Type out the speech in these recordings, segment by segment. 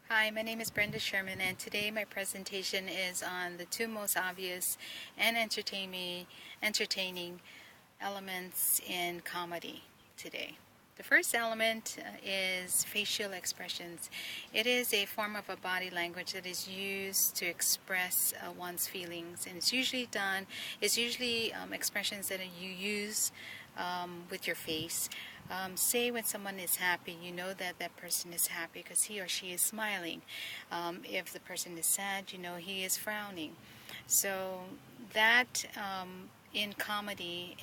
Hi, my name is Brenda Sherman, and today my presentation is on the two most obvious and entertaining elements in comedy today. The first element is facial expressions. It is a form of a body language that is used to express one's feelings, and it's usually expressions that you use with your face. Say when someone is happy, you know that that person is happy because he or she is smiling. If the person is sad, you know he is frowning. So that in comedy,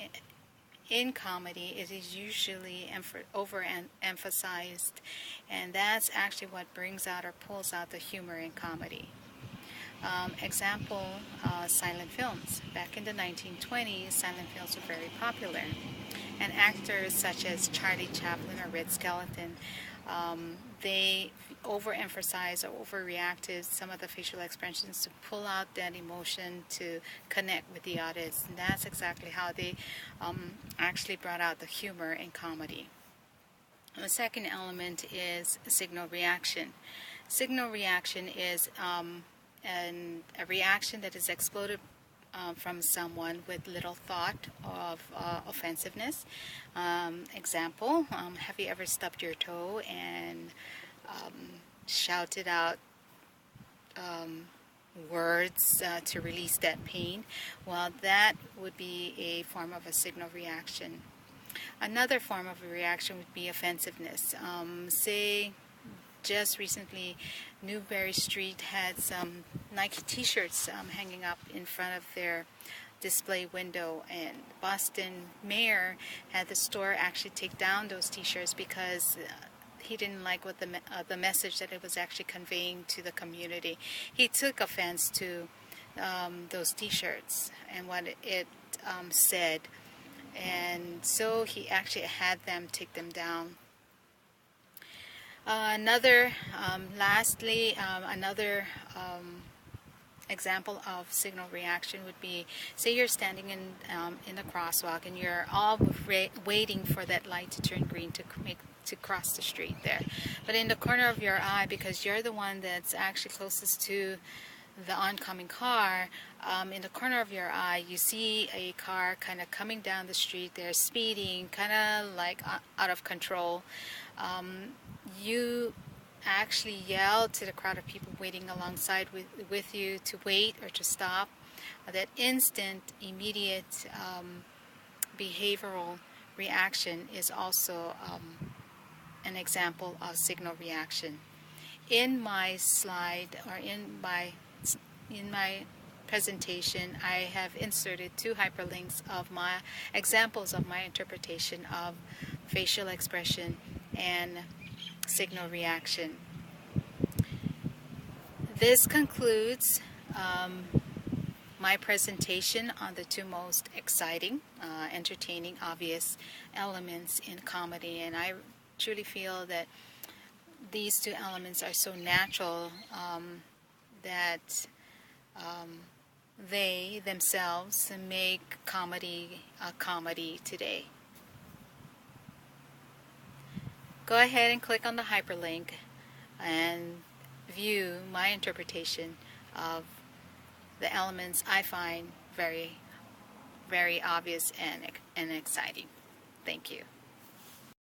it is usually overemphasized, and that's actually what brings out or pulls out the humor in comedy. Example, silent films. Back in the 1920s, silent films were very popular, and actors such as Charlie Chaplin or Red Skelton, they overemphasized or overreacted some of the facial expressions to pull out that emotion to connect with the audience. And that's exactly how they actually brought out the humor in comedy. The second element is signal reaction. Signal reaction is a reaction that is exploded from someone with little thought of offensiveness. Example, have you ever stubbed your toe and shouted out words to release that pain? Well, that would be a form of a signal reaction. Another form of a reaction would be offensiveness. Say, just recently, Newberry Street had some Nike t-shirts hanging up in front of their display window, and Boston mayor had the store actually take down those t-shirts because he didn't like what the message that it was actually conveying to the community. He took offense to those t-shirts and what it said, and so he actually had them take them down. Another example of signal reaction would be, say you're standing in a crosswalk and you're all waiting for that light to turn green to cross the street there. But in the corner of your eye, because you're the one that's actually closest to the oncoming car, in the corner of your eye you see a car kind of coming down the street. They're speeding, kind of like out of control. You actually yell to the crowd of people waiting alongside with you to wait or to stop. That instant, immediate behavioral reaction is also an example of signal reaction. In my slide, or in my presentation, I have inserted two hyperlinks of my examples of my interpretation of facial expression and signal reaction. This concludes my presentation on the two most exciting, entertaining, obvious elements in comedy, and I truly feel that these two elements are so natural that they themselves make comedy a comedy today. Go ahead and click on the hyperlink and view my interpretation of the elements I find very, very obvious and exciting. Thank you.